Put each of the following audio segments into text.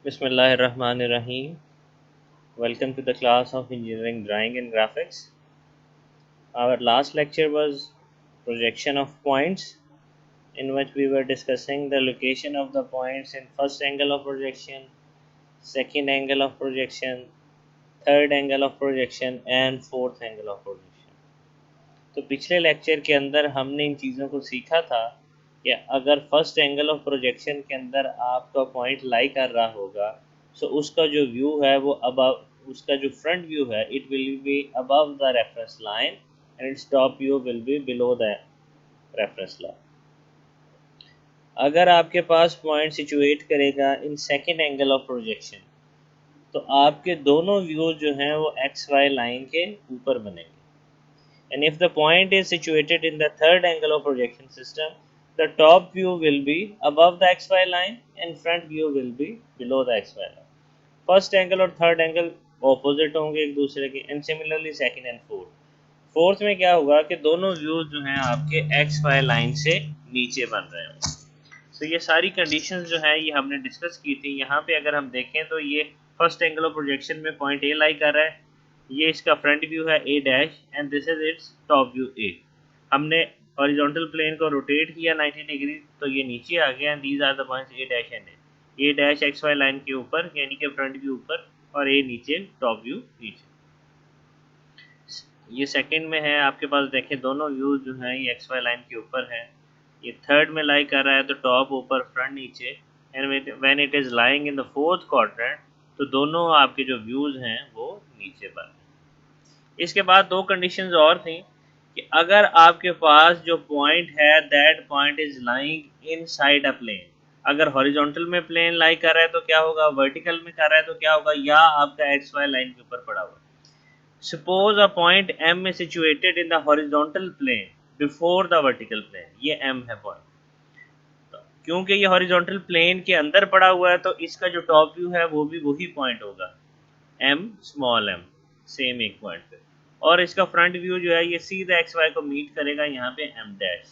Bismillahirrahmanirrahim. Welcome to the class of Engineering Drawing and Graphics. Our last lecture was projection of points, in which we were discussing the location of the points in first angle of projection, second angle of projection, third angle of projection and fourth angle of projection. तो पिछले lecture के अंदर हमने इन चीज़ों को सीखा था कि अगर फर्स्ट एंगल ऑफ प्रोजेक्शन के अंदर आपका पॉइंट लाई कर रहा होगा तो उसका जो व्यू है वो अबव उसका जो फ्रंट व्यू है it will be above the reference line and it's top view will be below the reference line. अगर आपके पास पॉइंट सिचुएट करेगा in second angle of projection तो आपके दोनों व्यूज जो हैं वो एक्स वाई लाइन के ऊपर बनेंगे। And if the point is situated in the third angle of projection system, the top view will be above the xy line and front view will be below the xy line. First angle और third angle opposite होंगे एक दूसरे के and similarly second and fourth. Fourth में क्या होगा कि दोनों व्यूज जो हैं आपके एक्स वाई लाइन से नीचे बन रहे होंगे। तो ये सारी कंडीशंस जो है ये हमने डिस्कस की थी। यहाँ पे अगर हम देखें तो ये फर्स्ट एंगल ऑफ प्रोजेक्शन में पॉइंट ए लाई कर रहा है, ये इसका फ्रंट व्यू है A dash and this is its top view A. हमने हॉरिजॉन्टल प्लेन को रोटेट किया 90 डिग्री तो ये नीचे आ गया and these are the points A dash and A dash X Y line के ऊपर यानी कि फ्रंट व्यू ऊपर और ए नीचे टॉप व्यू नीचे। ये सेकंड में है आपके पास देखें दोनों व्यूज जो हैं ये एक्स वाई लाइन के ऊपर है। ये थर्ड में लाई कर रहा है तो टॉप ऊपर फ्रंट नीचे and when it is lying in the fourth quadrant तो दोनों आपके जो व्यूज हैं वो नीचे बन रहे। इसके बाद दो कंडीशंस और थी कि अगर आपके पास जो पॉइंट है that point is lying inside a plane, अगर हॉरिजॉन्टल में प्लेन लाई कर रहा है तो क्या होगा, वर्टिकल में कर रहा है तो क्या होगा, या आपका एक्स वाई लाइन के ऊपर पड़ा हुआ। Suppose a point M is situated in the horizontal plane before the vertical plane, ये M है पॉइंट। तो क्योंकि ये हॉरिजॉन्टल प्लेन के अंदर पड़ा हुआ है तो इसका जो टॉप व्यू है वो भी वही पॉइंट होगा M स्मॉल m, सेम एक पॉइंट पे, और इसका फ्रंट व्यू जो है ये सीधा एक्स वाई को मीट करेगा यहाँ पे M डैश।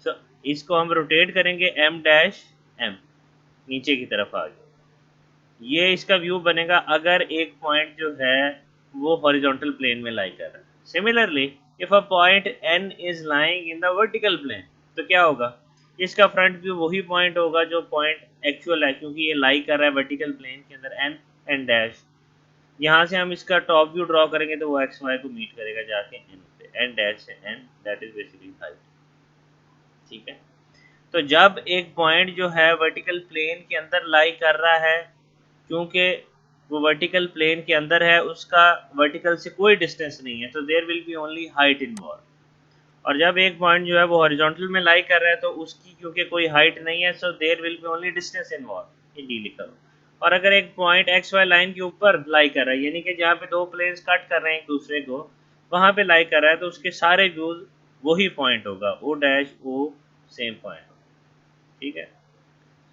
सो इसको हम रोटेट करेंगे M डैश M नीचे की तरफ आ गया, ये इसका व्यू बनेगा अगर एक पॉइंट जो है वो हॉरिजॉन्टल प्लेन में लाई कर रहा है। Similarly if a point n is lying in the vertical plane तो क्या होगा, इसका फ्रंट व्यू वही पॉइंट होगा जो पॉइंट एक्चुअल है क्योंकि ये लाई कर रहा है वर्टिकल प्लेन के अंदर n n डैश। यहाँ से हम इसका टॉप व्यू ड्रॉ करेंगे तो वो एक्स वाई को मीट करेगा जाके n पे, n डैश से n that is basically height. ठीक है, तो जब एक पॉइंट जो है वर्टिकल प्लेन के अंदर लाई कर रहा है क्योंकि वो वर्टिकल प्लेन के अंदर है उसका वर्टिकल से कोई डिस्टेंस नहीं है तो there will be only height involve, और जब एक पॉइंट जो है वो हॉरिजॉन्टल में लाई कर रहा है तो उसकी क्योंकि कोई हाइट नहीं है so there will be only distance involve, ये डी लिखा हो। और अगर एक पॉइंट एक्स वाई लाइन के ऊपर लाई कर रहा है यानी कि जहाँ पे दो प्लेन्स कट कर रहे हैं एक दूसरे को वहाँ पे लाई कर रहा है तो उसके सारे व्यूज वही पॉइंट होगा O dash O same point. ठीक है,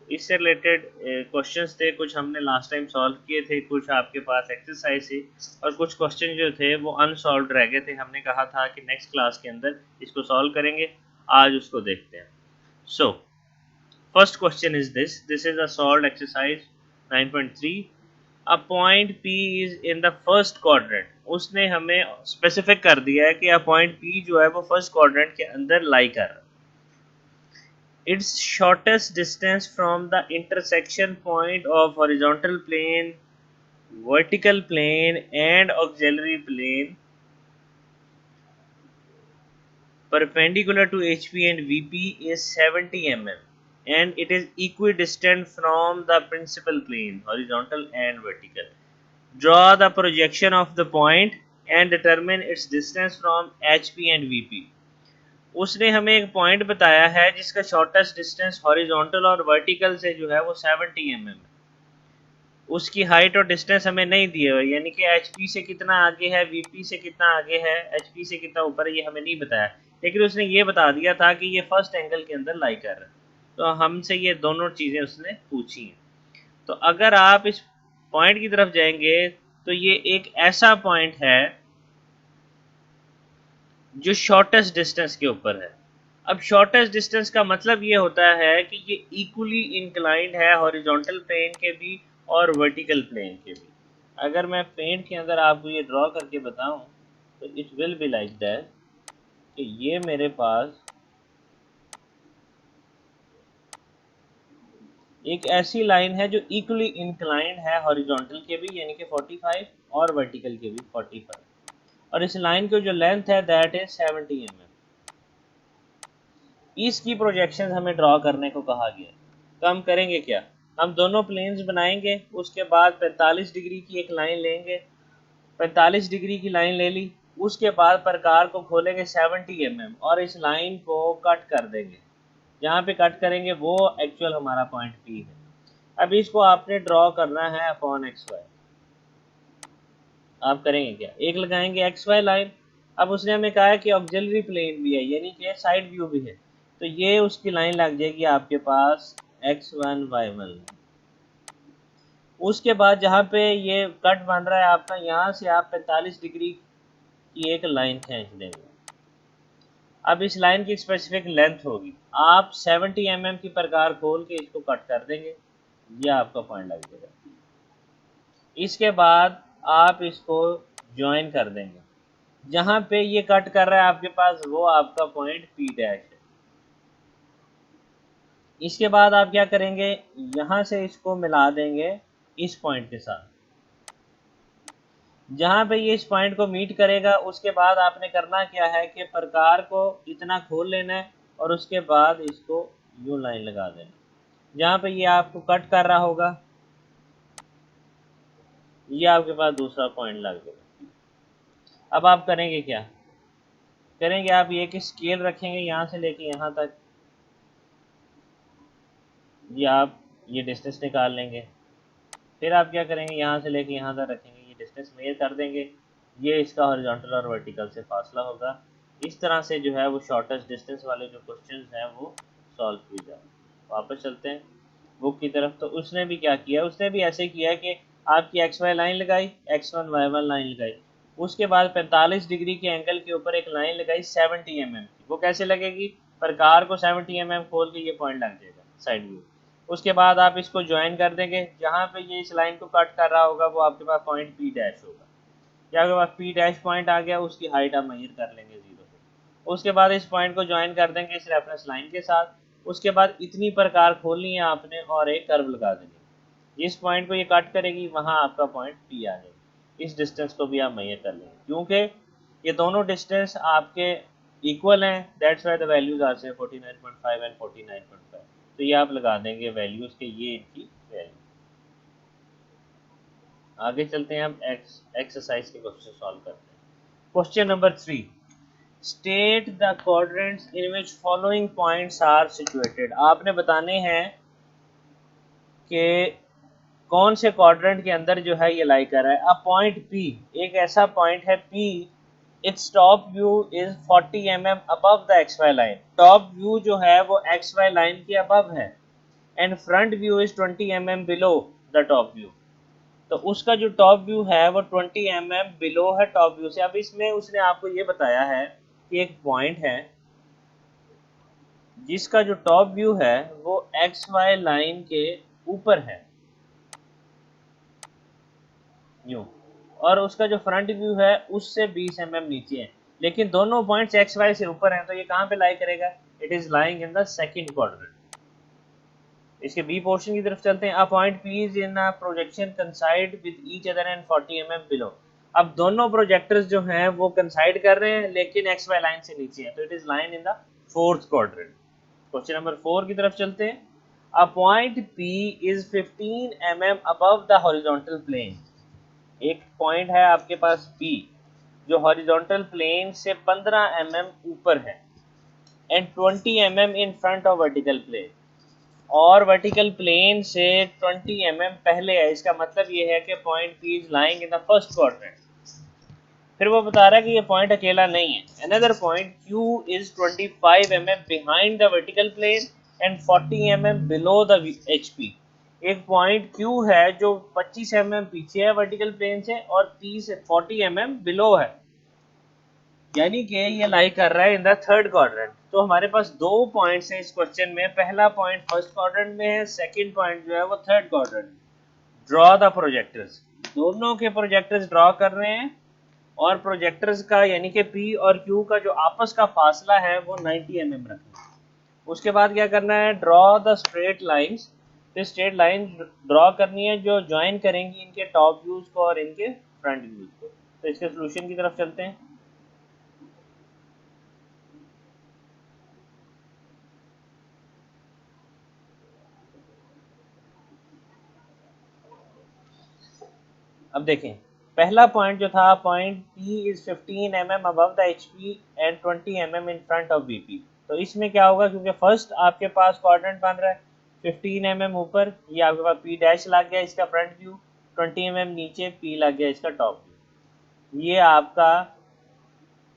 इससे रिलेटेड क्वेश्चंस थे कुछ हमने लास्ट टाइम सॉल्व किए थे, कुछ आपके पास एक्सरसाइज थी और कुछ क्वेश्चन जो थे वो अनसॉल्व रह गए थे। हमने कहा था कि नेक्स्ट क्लास के अंदर इसको सॉल्व करेंगे, आज उसको देखते हैं। So first question is this is a solved exercise 9.3। A point P is in the first quadrant, उसने हमें स्पेसिफिक कर दिया है कि अ पॉइंट P जो है वो फर्स्ट क्वाड्रेंट के अंदर लाई कर रहा है। Its shortest distance from the intersection point of horizontal plane, vertical plane and auxiliary plane perpendicular to HP and VP is 70 mm and it is equidistant from the principal plane, horizontal and vertical. Draw the projection of the point and determine its distance from HP and VP. उसने हमें एक point बताया है जिसका shortest distance horizontal और vertical से जो है वो 70 mm है। उसकी हाइट और डिस्टेंस हमें नहीं दिए हुए यानी कि HP से कितना आगे है, VP से कितना आगे है, HP से कितना ऊपर है ये हमें नहीं बताया, लेकिन उसने ये बता दिया था कि ये फर्स्ट एंगल के अंदर लाई कर रहा है। तो हमसे ये दोनों चीज़ें उसने पूछी हैं। तो अगर आप इस पॉइंट की तरफ जाएंगे तो ये एक ऐसा पॉइंट है जो शॉर्टेस्ट डिस्टेंस के ऊपर है। अब शॉर्टेस्ट डिस्टेंस का मतलब ये होता है कि ये इक्वली इंक्लाइंड है हॉरिजॉन्टल प्लेन के भी और वर्टिकल प्लेन के भी। अगर मैं पेंट के अंदर आपको ये ड्रॉ करके बताऊं तो it will be like that कि ये मेरे पास एक ऐसी लाइन है जो इक्वली इंक्लाइंड है हॉरिजॉन्टल के भी यानी कि 45 और वर्टिकल के भी 45, और इस लाइन की जो लेंथ है दैट इज 70 mm। इसकी प्रोजेक्शन हमें ड्रॉ करने को कहा गया। तो हम करेंगे क्या, हम दोनों प्लेन्स बनाएंगे, उसके बाद 45 डिग्री की एक लाइन लेंगे, 45 डिग्री की लाइन ले ली, उसके बाद प्रकार को खोलेंगे 70 mm और इस लाइन को कट कर देंगे। जहाँ पे कट करेंगे वो एक्चुअल हमारा पॉइंट पी है। अब इसको आपने ड्रॉ करना है अपॉन एक्स वाई। आप करेंगे क्या, एक लगाएंगे एक्स वाई लाइन। अब उसने हमें कहा है कि ऑक्सिलरी प्लेन भी है यानी कि साइड व्यू भी है, तो ये उसकी लाइन लग जाएगी आपके पास x1 y1। उसके बाद जहाँ पे ये कट बन रहा है आपका, यहाँ से आप 45 डिग्री की एक लाइन खींच देंगे। अब इस लाइन की स्पेसिफिक लेंथ होगी, आप 70 mm की प्रकार खोल के इसको कट कर देंगे, ये आपका पॉइंट लग जाएगा। इसके बाद आप इसको ज्वाइन कर देंगे, जहां पे ये कट कर रहा है आपके पास वो आपका पॉइंट पी डैश है। इसके बाद आप क्या करेंगे, यहां से इसको मिला देंगे इस पॉइंट के साथ, जहां पे ये इस पॉइंट को मीट करेगा। उसके बाद आपने करना क्या है कि प्रकार को इतना खोल लेना है और उसके बाद इसको यूं लाइन लगा देना, जहां पे ये आपको कट कर रहा होगा, ये आपके पास दूसरा पॉइंट लग जाएगा। अब आप करेंगे क्या करेंगे, आप ये कि स्केल रखेंगे यहाँ से लेके यहाँ तक, ये आप ये डिस्टेंस निकाल लेंगे। फिर आप क्या करेंगे, यहाँ से लेके यहाँ तक रखेंगे, ये डिस्टेंस मेजर कर देंगे, ये इसका हॉरिजॉन्टल और वर्टिकल से फासला होगा। इस तरह से जो है वो शॉर्टेस्ट डिस्टेंस वाले जो क्वेश्चंस हैं वो सॉल्व किए जाए। वापस चलते हैं बुक की तरफ। तो उसने भी क्या किया, उसने भी ऐसे किया कि आपकी एक्स वाई लाइन लगाई, x1 y1 लाइन लगाई, उसके बाद 45 डिग्री के एंगल के ऊपर एक लाइन लगाई 70 mm की। वो कैसे लगेगी, प्रकार को 70 mm खोल के ये पॉइंट लग जाएगा साइड व्यू। उसके बाद आप इसको ज्वाइन कर देंगे, जहाँ पे ये इस लाइन को कट कर रहा होगा वो आपके पास पॉइंट पी डैश होगा। या आपके पास पी डैश पॉइंट आ गया, उसकी हाइट आप मेजर कर लेंगे 0 से। उसके बाद इस पॉइंट को ज्वाइन कर देंगे इस रेफरेंस लाइन के साथ। उसके बाद इतनी प्रकार खोलनी है आपने और एक कर्व लगा देंगे, जिस पॉइंट को ये कट करेगी वहाँ आपका पॉइंट पी आ जाएगा। इस डिस्टेंस को भी आप मेजर कर लेंगे, क्योंकि ये दोनों डिस्टेंस आपके इक्वल हैं, that's why the values are से 49.5 एंड 49.5। तो ये आप लगा देंगे वैल्यूज के, ये इनकी वैल्यू। आगे चलते हैं, अब एक्सरसाइज के क्वेश्चन सॉल्व करते हैं। Question number 3, state the quadrants in which following points are situated. आपने बताने हैं कि कौन से क्वाड्रेंट के अंदर जो है ये लाई कर रहा है। अब पॉइंट पी एक ऐसा पॉइंट है, P its top view is 40 mm above the X Y line. Top view जो है वो एक्स वाई लाइन के अबव है, and front view is 20 mm below the top view. तो उसका जो टॉप व्यू है वो 20 mm बिलो है टॉप व्यू से। अब इसमें उसने आपको ये बताया है कि एक पॉइंट है जिसका जो टॉप व्यू है वो एक्स वाई लाइन के ऊपर है यूं, और उसका जो फ्रंट व्यू है उससे 20 mm नीचे है, लेकिन दोनों पॉइंट्स एक्स वाई से ऊपर हैं। तो ये कहाँ पे लाई करेगा, it is lying in the second quadrant. इसके बी पोर्शन की तरफ चलते हैं। A point P is in a projection कंसाइड with each other and 40 mm below. अब दोनों प्रोजेक्टर्स जो हैं वो कंसाइड कर रहे हैं लेकिन एक्स वाई लाइन से नीचे है, तो it is line in the fourth quadrant. Question number 4 की तरफ चलते हैं। A point P is 15 mm above the horizontal plane. एक पॉइंट है आपके पास P जो हॉरिजॉन्टल प्लेन से 15 mm ऊपर है, and 20 mm in front of vertical plane, और वर्टिकल प्लेन से 20 mm पहले है। इसका मतलब ये है कि point P is lying in the first quadrant. फिर वो बता रहा है कि ये पॉइंट अकेला नहीं है। Another point Q is 25 mm behind the vertical plane and 40 mm below the HP। एक पॉइंट Q है जो 25 mm पीछे है वर्टिकल प्लेन से और 40 mm बिलो है, यानी कि ये लाई कर रहा है इन द थर्ड क्वाड्रेंट। तो हमारे पास दो पॉइंट्स हैं इस क्वेश्चन में। पहला पॉइंट फर्स्ट क्वाड्रेंट में है, सेकंड पॉइंट जो है वो थर्ड क्वाड्रेंट में। ड्रॉ द प्रोजेक्टर्स, दोनों के प्रोजेक्टर्स ड्रॉ कर रहे हैं और प्रोजेक्टर्स का यानी कि P और Q का जो आपस का फासला है वो 90 mm रखना है। उसके बाद क्या करना है, ड्रॉ द स्ट्रेट लाइंस, तो स्ट्रेट लाइन ड्रॉ करनी है जो ज्वाइन करेंगी इनके टॉप व्यूज को और इनके फ्रंट व्यूज को। तो इसके सोल्यूशन की तरफ चलते हैं। अब देखें, पहला पॉइंट जो था, point P is 15 mm above the HP and 20 mm in front of VP। तो इसमें क्या होगा, क्योंकि फर्स्ट आपके पास क्वाड्रेंट बन रहा है 15 mm ऊपर, ये आपके पास P डैश लग गया इसका फ्रंट व्यू, 20 mm नीचे P लग गया इसका टॉप व्यू। ये आपका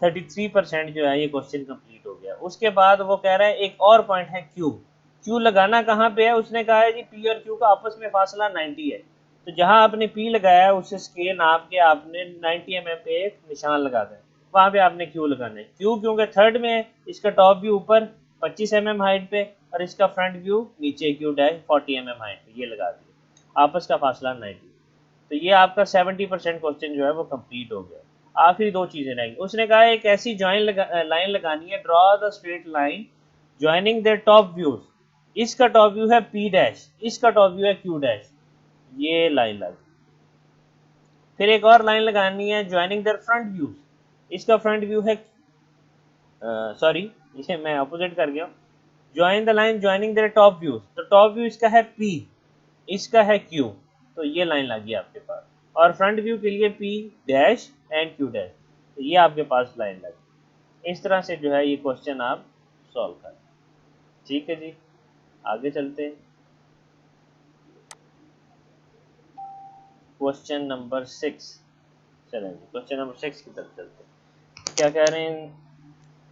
33% जो है ये क्वेश्चन कंप्लीट हो गया। उसके बाद वो कह रहा है एक और पॉइंट है Q। Q लगाना कहाँ पे है, उसने कहा है जी P और Q का आपस में फासला 90 है। तो जहां आपने P लगाया है उससे स्केल नाप के आपने 90 mm पे एक निशान लगा दें, वहां पे आपने Q लगाना है। Q क्योंकि थर्ड में है, इसका टॉप व्यू ऊपर 25 mm हाइट पे और इसका फ्रंट व्यू नीचे Q डैश 40 mm हाइट पे, ये लगा दिया, आपस का फासला 90। तो ये आपका 70% क्वेश्चन जो है वो कंप्लीट हो गया। आखिरी दो चीजें रहेंगी। उसने कहा एक ऐसी लाइन लगानी है, draw the straight line joining there top views, इसका टॉप व्यू है P डैश, इसका टॉप व्यू है Q डैश, ये लाइन लग। फिर एक और लाइन लगानी है ज्वाइनिंग देयर फ्रंट व्यूज, इसका फ्रंट व्यू है सॉरी इसे मैं अपोजिट कर गया, join the line joining there top views, तो टॉप व्यू इसका है P, इसका है Q, तो ये लाइन लगी आपके पास। और फ्रंट व्यू के लिए P dash and Q dash, तो ये आपके पास लाइन लगी। इस तरह से जो है ये क्वेश्चन आप सॉल्व करें। ठीक है जी, आगे चलते हैं। क्वेश्चन नंबर 6, चलें जी क्वेश्चन नंबर 6 की तरफ चलते हैं। क्या कह रहे हैं,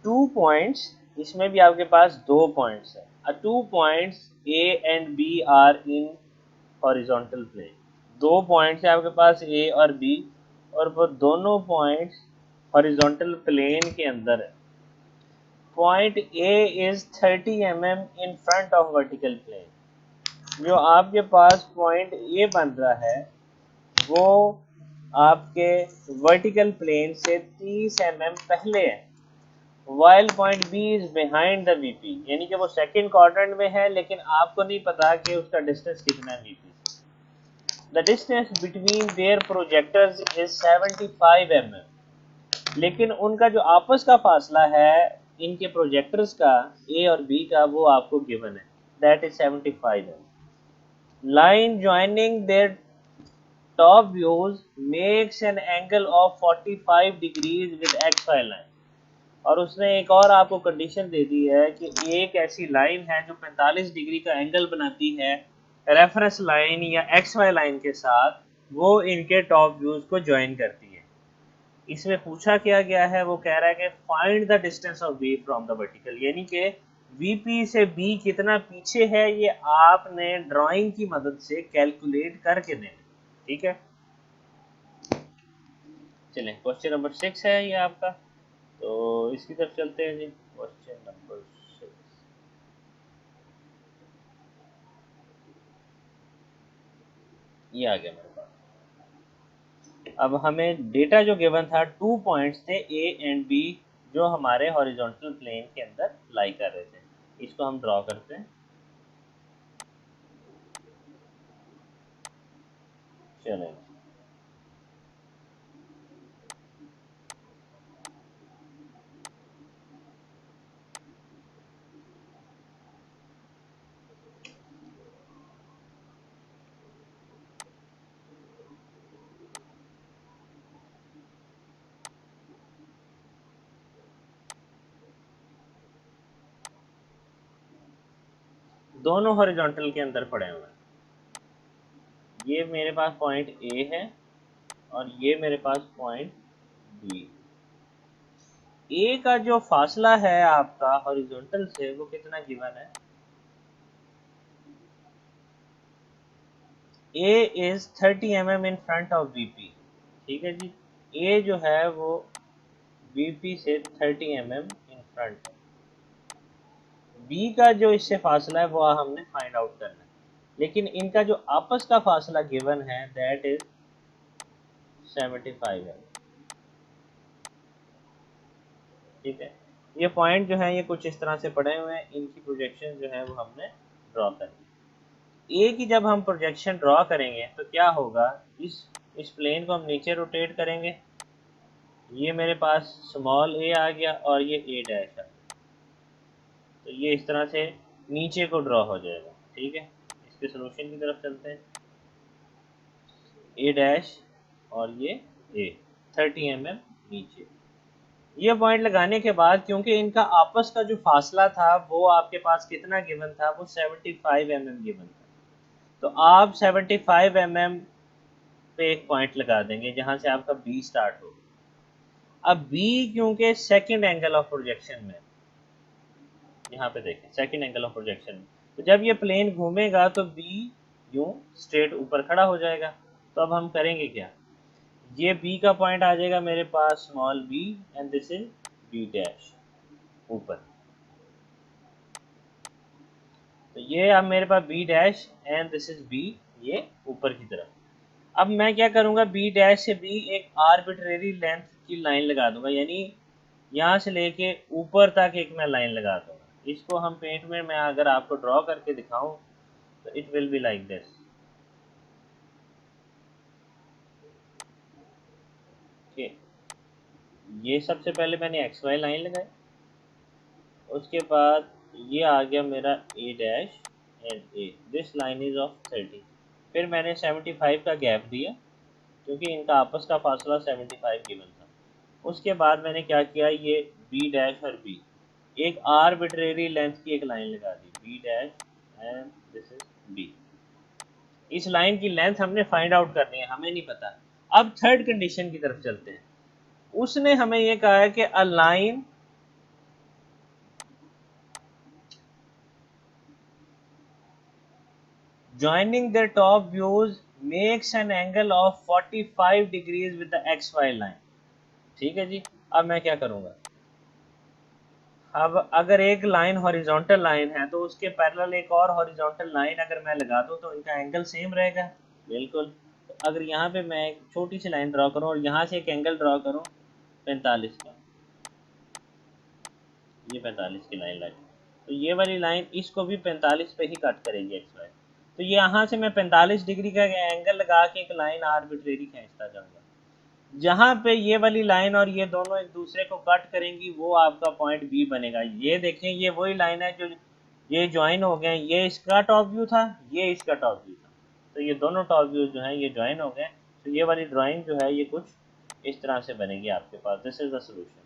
2 पॉइंट्स, इसमें भी आपके पास 2 पॉइंट्स है। 2 points A and B are in horizontal plane, 2 points है आपके पास A और B, और वो दोनों पॉइंट्स हॉरिजॉन्टल प्लेन के अंदर है। Point A is 30 mm in front of vertical plane. जो आपके पास पॉइंट A बन रहा है वो आपके वर्टिकल प्लेन से 30 mm पहले है, while point B is behind the VP, यानी कि वो सेकंड क्वाड्रेंट में है लेकिन आपको नहीं पता कि उसका डिस्टेंस कितना है VP। The distance between their projectors is 75 mm, लेकिन उनका जो आपस का फासला है इनके प्रोजेक्टर्स का A और B का वो आपको गिवन है, that is 75 mm। Line joining there top views makes an angle of 45 degrees with XY line. और उसने एक और आपको कंडीशन दे दी है कि एक ऐसी लाइन है जो 45 डिग्री का एंगल बनाती है रेफरेंस लाइन या XY लाइन के साथ, वो इनके टॉप व्यूज को ज्वाइन करती है। इसमें पूछा क्या गया है, वो कह रहा है कि find the distance of B from the vertical, यानी कि VP से B कितना पीछे है ये आपने ड्राइंग की मदद से कैलकुलेट करके देना। ठीक है, चलें क्वेश्चन नंबर 6 है ये आपका, तो इसकी तरफ चलते हैं जी। क्वेश्चन नंबर 6 ये आ गया मेरे पास। अब हमें डेटा जो गिवन था 2 पॉइंट्स थे A एंड B जो हमारे हॉरिजॉन्टल प्लेन के अंदर लाई कर रहे थे, इसको हम ड्रॉ करते हैं। चलें, दोनों हॉरिजॉन्टल के अंदर पड़े हुए हैं। ये मेरे पास पॉइंट A है और ये मेरे पास पॉइंट B। A का जो फासला है आपका हॉरिजॉन्टल से वो कितना गिवन है, A is 30 mm in front of VP। ठीक है जी, A जो है वो VP से 30 mm इन फ्रंट है। B का जो इससे फासला है वो हमने फाइंड आउट करना है। लेकिन इनका जो आपस का फासला गिवन है दैट इज 75 है। ठीक है, ये पॉइंट जो है ये कुछ इस तरह से पड़े हुए हैं, इनकी प्रोजेक्शन जो है वो हमने ड्रॉ कर दी। ए की जब हम प्रोजेक्शन ड्रॉ करेंगे तो क्या होगा, इस प्लेन को हम नीचे रोटेट करेंगे, ये मेरे पास स्मॉल ए आ गया और ये ए डैश आ गया, तो ये इस तरह से नीचे को ड्रॉ हो जाएगा। ठीक है, इसके सोल्यूशन की तरफ चलते हैं। ए डैश और ये ए 30 mm नीचे। ये पॉइंट लगाने के बाद क्योंकि इनका आपस का जो फासला था वो आपके पास कितना गिवन था, वो 75 mm गिवन था, तो आप 75 mm पे एक पॉइंट लगा देंगे जहां से आपका बी स्टार्ट होगा। अब बी क्योंकि सेकंड एंगल ऑफ प्रोजेक्शन में, यहाँ पे देखें सेकंड एंगल ऑफ प्रोजेक्शन में, तो जब ये प्लेन घूमेगा तो बी यूं स्ट्रेट ऊपर खड़ा हो जाएगा। तो अब हम करेंगे क्या, ये बी का पॉइंट आ जाएगा मेरे पास small B and this is B dash ऊपर, तो ये अब मेरे पास B dash and this is B, ये ऊपर की तरफ। अब मैं क्या करूंगा, बी डैश से बी एक आर्बिट्रेरी लेंथ की लाइन लगा दूंगा, यानी यहाँ से लेके ऊपर तक एक मैं लाइन लगा दूंगा। इसको हम पेंट में मैं अगर आपको ड्रॉ करके दिखाऊं तो it will be like this. ये सबसे पहले मैंने एक्स वाई लाइन लगाई, उसके बाद ये आ गया मेरा A dash and A, this line is of 30। फिर मैंने 75 का गैप दिया क्योंकि इनका आपस का फासला 75 गिवन था। उसके बाद मैंने क्या किया, ये बी डैश और बी एक आर्बिट्रेरी लेंथ की एक लाइन लगा दी, B dash and this is B. इस लाइन की लेंथ हमने फाइंड आउट करनी है, हमें नहीं पता। अब थर्ड कंडीशन की तरफ चलते हैं। उसने हमें ये कहा है कि a line joining their top views makes an angle of 45 degrees with the xy line। ठीक है जी, अब मैं क्या करूंगा, अब अगर एक लाइन हॉरिजॉन्टल लाइन है तो उसके पैरेलल एक और हॉरिजॉन्टल लाइन अगर मैं लगा दूं तो इनका एंगल सेम रहेगा। बिल्कुल, तो अगर यहाँ पे मैं एक छोटी सी लाइन ड्रॉ करूं और यहाँ से एक एंगल ड्रॉ करूं 45 का, ये 45 की लाइन लगी, तो ये वाली लाइन इसको भी 45 पे ही कट करेगी एक्स वाई। तो ये यहाँ से मैं 45 डिग्री का एंगल लगा के एक लाइन आर्बिट्रेरी खींचता जाऊंगा, जहां पे ये वाली लाइन और ये दोनों एक दूसरे को कट करेंगी वो आपका पॉइंट बी बनेगा। ये देखें, ये वही लाइन है जो ये ज्वाइन हो गए, ये इसका टॉप व्यू था, ये इसका टॉप व्यू था, तो ये दोनों टॉप व्यू जो है ये ज्वाइन हो गए। तो ये वाली ड्राइंग जो है ये कुछ इस तरह से बनेगी आपके पास, दिस इज द सोल्यूशन।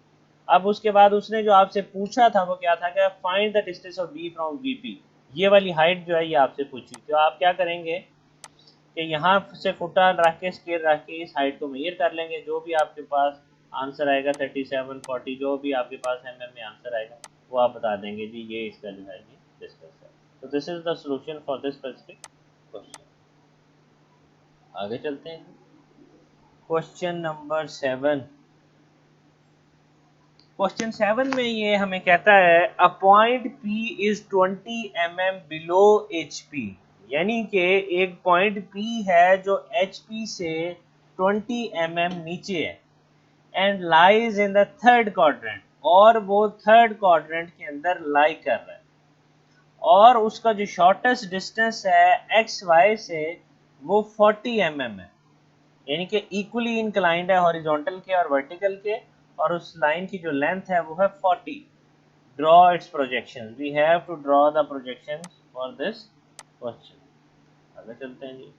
अब उसके बाद उसने जो आपसे पूछा था वो क्या था कि find the distance of B from VP, ये वाली हाइट जो है ये आपसे पूछी, तो आप क्या करेंगे कि यहाँ से फुटा रख के स्केल रख के इस हाइट को मेजर कर लेंगे, जो भी आपके पास आंसर आएगा 37 40 जो भी आपके पास mm में आंसर आएगा वो आप बता देंगे जी ये इसका जो है ये डिस्टेंस है। तो this is the solution for this specific question. आगे चलते हैं, क्वेश्चन नंबर 7। क्वेश्चन 7 में ये हमें कहता है a point P is 20 mm below HP, यानी कि एक पॉइंट P है जो HP से 20 mm नीचे है and lies in the third quadrant, और वो थर्ड क्वाड्रेंट के अंदर लाई कर रहा है, और उसका जो शॉर्टेस्ट डिस्टेंस है एक्स वाई से वो 40 mm है, यानी कि इक्वली इंक्लाइंड है हॉरिजॉन्टल के और वर्टिकल के, और उस लाइन की जो लेंथ है वो है 40। Draw its projection, we have to draw the projection for this question. आगे चलते हैं जी।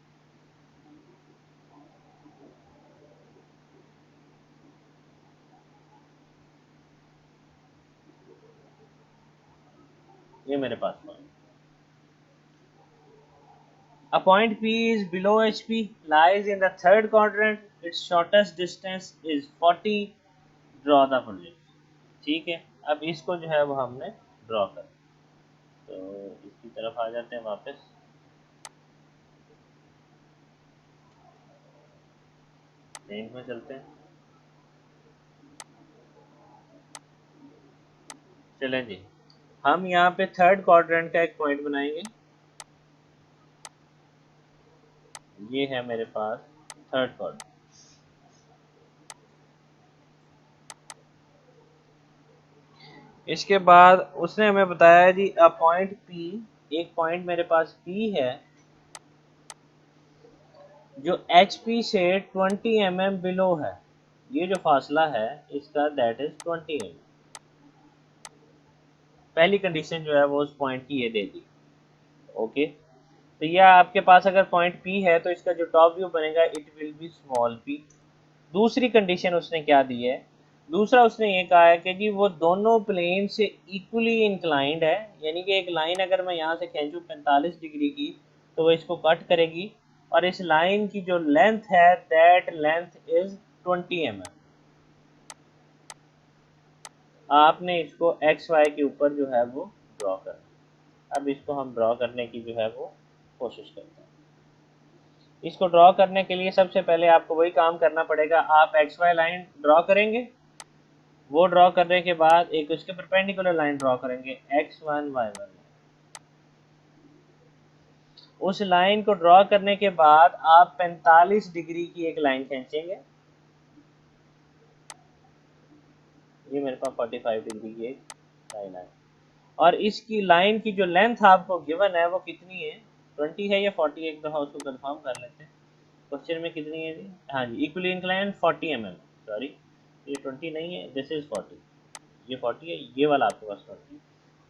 ये मेरे पास point, a point P is below HP, lies in the third quadrant, its shortest distance is 40, draw the projection। ठीक है, अब इसको जो है वो हमने ड्रॉ कर, तो इसकी तरफ आ जाते हैं वापस, मेन में चलते हैं। चलें जी, हम यहाँ पे थर्ड क्वाड्रेंट का एक पॉइंट बनाएंगे, ये है मेरे पास थर्ड क्वाड्रेंट। इसके बाद उसने हमें बताया जी अ पॉइंट पी, एक पॉइंट मेरे पास पी है जो एच पी से 20 mm बिलो है। ये जो फासला है इसका दैट इज 20 mm। पहली कंडीशन जो है वो उस पॉइंट की ये दे दी। ओके, तो यह आपके पास अगर पॉइंट पी है तो इसका जो टॉप व्यू बनेगा it will be small P. दूसरी कंडीशन उसने क्या दी है, दूसरा उसने ये कहा है कि जी वो दोनों प्लेन से इक्वली इंक्लाइंड है, यानी कि एक लाइन अगर मैं यहाँ से खींचूँ 45 डिग्री की तो वो इसको कट करेगी, और इस लाइन की जो लेंथ है दैट लेंथ इज 20 mm। आपने इसको एक्स वाई के ऊपर जो है वो ड्रॉ करना। अब इसको हम ड्रॉ करने की जो है वो कोशिश करते हैं। इसको ड्रॉ करने के लिए सबसे पहले आपको वही काम करना पड़ेगा, आप एक्स वाई लाइन ड्रॉ करेंगे, वो ड्रॉ करने के बाद एक उसके परपेंडिकुलर लाइन ड्रॉ करेंगे x1 y1। उस लाइन को ड्रॉ करने के बाद आप 45 डिग्री की एक लाइन खींचेंगे, ये मेरे पास 45 डिग्री की एक लाइन है, और इसकी लाइन की जो लेंथ आपको गिवन है वो कितनी है, 20 है या 40 है, एक दफ़ा उसको कंफर्म कर लेते हैं। क्वेश्चन में कितनी है जी, हाँ जी, इक्वली इंक्लाइन 40 mm। सॉरी, ये 20 नहीं है, दिस इज 40, ये 40 है, ये वाला आपके पास 40।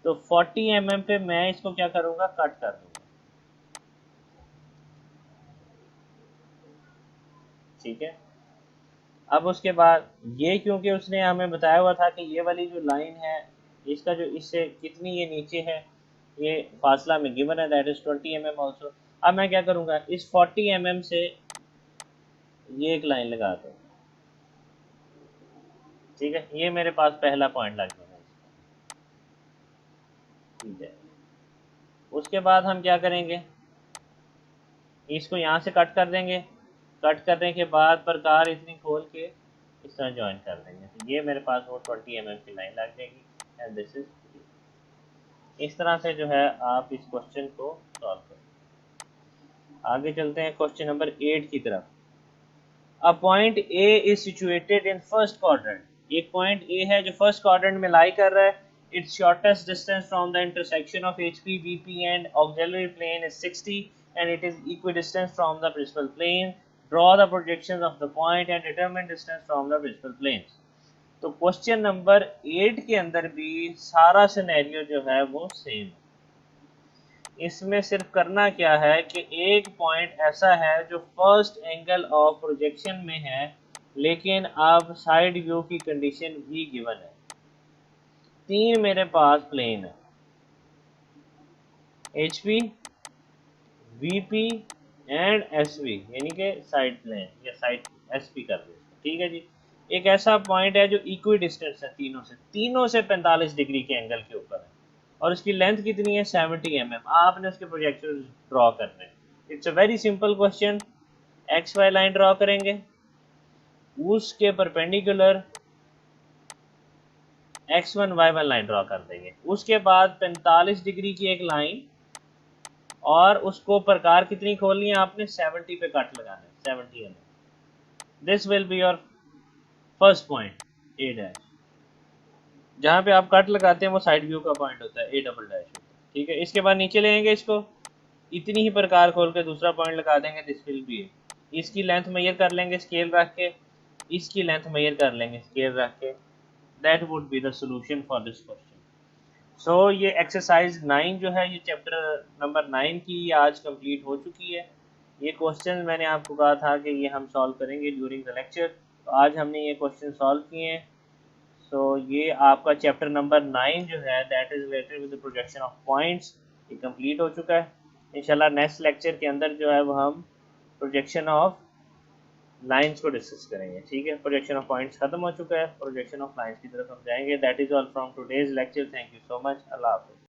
तो 40 mm पे मैं इसको क्या करूँगा, कट कर दूँगा। ठीक है, अब उसके बाद ये क्योंकि उसने हमें बताया हुआ था कि ये वाली जो लाइन है इसका जो इससे कितनी ये नीचे है, ये फासला में गिवन है दैट इज 20 mm ऑल्सो। अब मैं क्या करूँगा, इस 40 mm से ये एक लाइन लगा दूँ। ठीक है, ये मेरे पास पहला पॉइंट लग गया है। ठीक है, उसके बाद हम क्या करेंगे, इसको यहाँ से कट कर देंगे, कट करने के बाद प्रकार इतनी खोल के इस तरह ज्वाइन कर देंगे, तो ये मेरे पास वो 20 mm की लाइन लग जाएगी एंड दिस इज। इस तरह से जो है आप इस क्वेश्चन को सॉल्व करें। आगे चलते हैं क्वेश्चन नंबर 8 की तरफ। A point A is situated in first quadrant. एक पॉइंट ए है जो फर्स्ट क्वाड्रेंट में लाई कर रहा है। Its shortest distance from the intersection of H P V P and auxiliary plane is 60 and it is equidistant from the principal plane. Draw the projections of the point and determine distance from the principal planes. तो question number 8 के अंदर भी सारा scenario जो है वो same है। इसमें सिर्फ करना क्या है कि एक पॉइंट ऐसा है जो फर्स्ट एंगल ऑफ प्रोजेक्शन में है, लेकिन अब साइड व्यू की कंडीशन भी गिवन है। तीन मेरे पास प्लेन है, H P, V P and S V, यानी कि साइड प्लेन या साइड एस पी कर दे। ठीक है जी, एक ऐसा पॉइंट है जो इक्वी डिस्टेंस है तीनों से 45 डिग्री के एंगल के ऊपर है, और उसकी लेंथ कितनी है 70 mm। आपने उसके प्रोजेक्शन ड्रॉ करने हैं। It's a very simple question. X Y line draw करेंगे, उसके perpendicular x1 y1 line draw कर देंगे, उसके बाद 45 डिग्री की एक लाइन, और उसको प्रकार कितनी खोलनी है आपने 70 पे कट लगाना है, 70 mm। This will be your first point A dash. जहाँ पे आप कट लगाते हैं वो साइड व्यू का पॉइंट होता है, ए डबल डैश होता है। ठीक है, इसके बाद नीचे लेंगे इसको, इतनी ही प्रकार खोल के दूसरा पॉइंट लगा देंगे, दिस विल बी। इसकी लेंथ मेजर कर लेंगे स्केल रख के, इसकी लेंथ मेजर कर लेंगे स्केल रख के, that would be the solution for this question. So ये एक्सरसाइज 9 जो है, ये चैप्टर नंबर 9 की आज कंप्लीट हो चुकी है। ये क्वेश्चन मैंने आपको कहा था कि ये हम सॉल्व करेंगे ड्यूरिंग द लेक्चर, तो आज हमने ये क्वेश्चन सॉल्व किए हैं। सो ये आपका चैप्टर नंबर 9 जो है that is related with the projection of points, ये कंप्लीट हो चुका है। इंशाल्लाह नेक्स्ट लेक्चर के अंदर जो है वो हम प्रोजेक्शन ऑफ लाइंस को डिस्कस करेंगे। ठीक है, प्रोजेक्शन ऑफ पॉइंट्स खत्म हो चुका है, प्रोजेक्शन ऑफ लाइंस की तरफ हम जाएंगे। That is all from today's lecture. Thank you so much. अल्लाह हाफिज़।